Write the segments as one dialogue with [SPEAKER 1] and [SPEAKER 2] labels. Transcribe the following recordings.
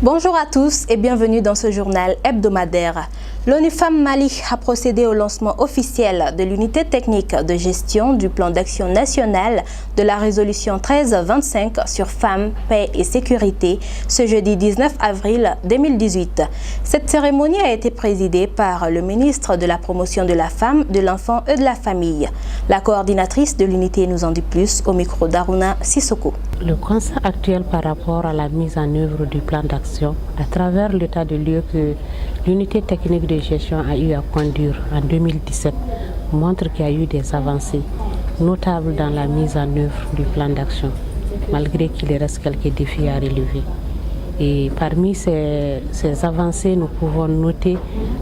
[SPEAKER 1] Bonjour à tous et bienvenue dans ce journal hebdomadaire. L'ONU Femmes Mali a procédé au lancement officiel de l'unité technique de gestion du plan d'action national de la résolution 1325 sur femmes, paix et sécurité ce jeudi 19 avril 2018. Cette cérémonie a été présidée par le ministre de la promotion de la femme, de l'enfant et de la famille. La coordinatrice de l'unité nous en dit plus au micro d'Aruna Sissoko.
[SPEAKER 2] Le constat actuel par rapport à la mise en œuvre du plan d'action à travers l'état de lieu que l'unité technique de gestion a eu à conduire en 2017 montre qu'il y a eu des avancées notables dans la mise en œuvre du plan d'action, malgré qu'il reste quelques défis à relever. Et parmi ces avancées, nous pouvons noter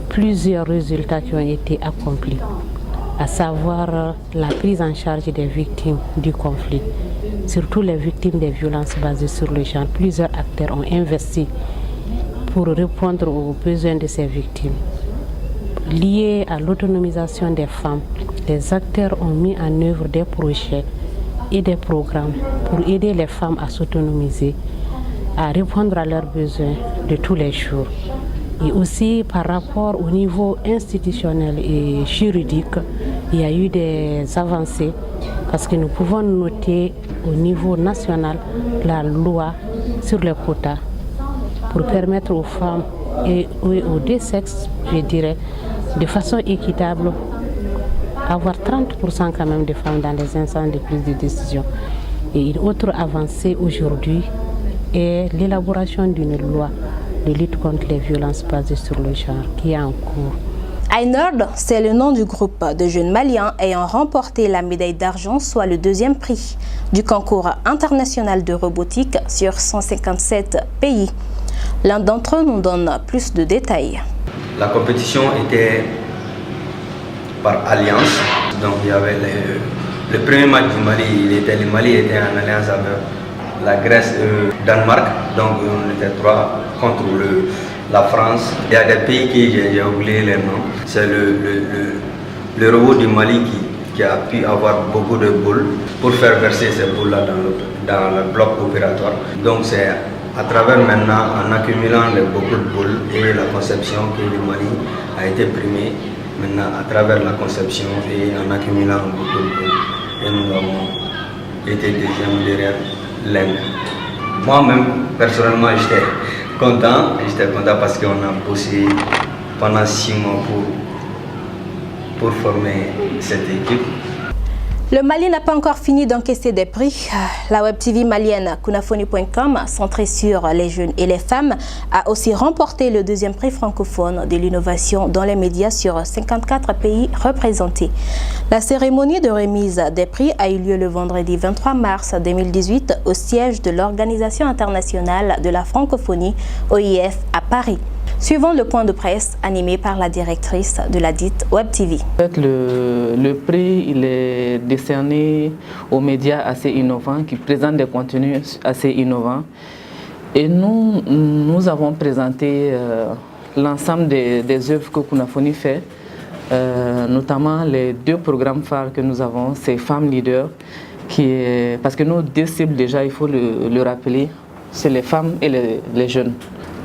[SPEAKER 2] plusieurs résultats qui ont été accomplis, à savoir la prise en charge des victimes du conflit, surtout les victimes des violences basées sur le genre. Plusieurs acteurs ont investi pour répondre aux besoins de ces victimes. Lié à l'autonomisation des femmes, les acteurs ont mis en œuvre des projets et des programmes pour aider les femmes à s'autonomiser, à répondre à leurs besoins de tous les jours. Et aussi par rapport au niveau institutionnel et juridique, il y a eu des avancées parce que nous pouvons noter au niveau national la loi sur les quotas pour permettre aux femmes et aux deux sexes, je dirais, de façon équitable, avoir 30% quand même de femmes dans les instances de prise de décision. Et une autre avancée aujourd'hui est l'élaboration d'une loi de lutte contre les violences basées sur le genre qui est en cours.
[SPEAKER 1] Aynord, c'est le nom du groupe de jeunes maliens ayant remporté la médaille d'argent, soit le deuxième prix du concours international de robotique sur 157 pays. L'un d'entre eux nous donne plus de détails.
[SPEAKER 3] La compétition était par alliance, donc il y avait le premier match du Mali, le Mali était en alliance avec la Grèce et le Danemark, donc on était trois contre la France. Il y a des pays qui j'ai oublié les noms. C'est le robot du Mali qui a pu avoir beaucoup de boules pour faire verser ces boules-là dans le bloc opératoire. Donc c'est à travers maintenant, en accumulant beaucoup de boules et la conception que le Mali a été primé, maintenant à travers la conception et en accumulant beaucoup de boules. Et nous avons été deuxième derrière l'Inde. Moi-même, personnellement, j'étais content parce qu'on a bossé pendant 6 mois pour former cette équipe.
[SPEAKER 1] Le Mali n'a pas encore fini d'encaisser des prix. La web TV malienne Kunafoni.com, centrée sur les jeunes et les femmes, a aussi remporté le deuxième prix francophone de l'innovation dans les médias sur 54 pays représentés. La cérémonie de remise des prix a eu lieu le vendredi 23 mars 2018 au siège de l'Organisation internationale de la francophonie, OIF, à Paris. Suivant le point de presse animé par la directrice de la dite Web TV.
[SPEAKER 4] En fait, le prix il est décerné aux médias assez innovants qui présentent des contenus assez innovants. Et nous avons présenté l'ensemble des œuvres que Kunafoni fait, notamment les 2 programmes phares que nous avons, c'est Femmes Leaders, parce que nos 2 cibles déjà, il faut le rappeler, c'est les femmes et les jeunes.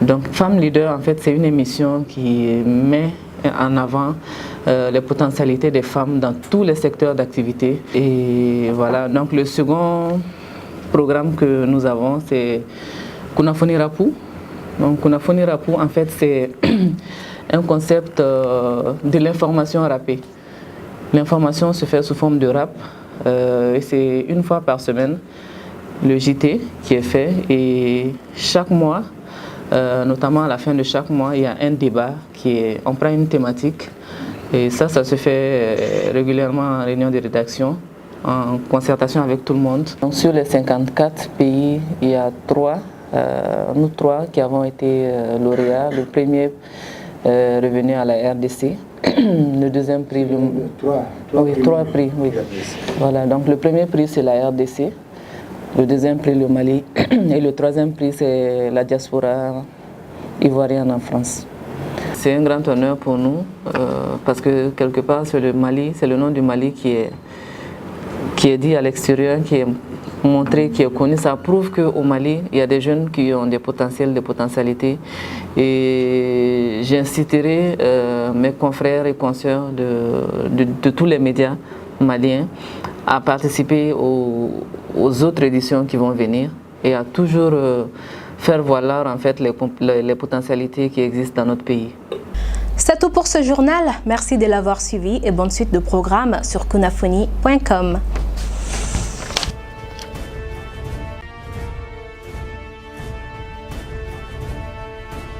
[SPEAKER 4] Donc Femmes Leaders, en fait, c'est une émission qui met en avant les potentialités des femmes dans tous les secteurs d'activité. Et voilà, donc le second programme que nous avons, c'est Kunafoni Rapou. Donc Kunafoni Rapou, en fait, c'est un concept de l'information rappée. L'information se fait sous forme de rap et c'est une fois par semaine le JT qui est fait et chaque mois, notamment à la fin de chaque mois, il y a un débat on prend une thématique et ça se fait régulièrement en réunion de rédaction, en concertation avec tout le monde. Donc, sur les 54 pays, il y a nous trois qui avons été lauréats. Le premier revenu à la RDC, le deuxième prix, trois prix, oui. Voilà, donc le premier prix c'est la RDC. Le deuxième prix, le Mali, et le troisième prix, c'est la diaspora ivoirienne en France. C'est un grand honneur pour nous parce que quelque part, c'est le nom du Mali qui qui est dit à l'extérieur, qui est montré, qui est connu, ça prouve qu'au Mali, il y a des jeunes qui ont des potentiels, des potentialités. Et j'inciterai mes confrères et consoeurs de tous les médias maliens à participer aux autres éditions qui vont venir et à toujours faire valoir en fait les potentialités qui existent dans notre pays.
[SPEAKER 1] C'est tout pour ce journal. Merci de l'avoir suivi et bonne suite de programmes sur kunafoni.com.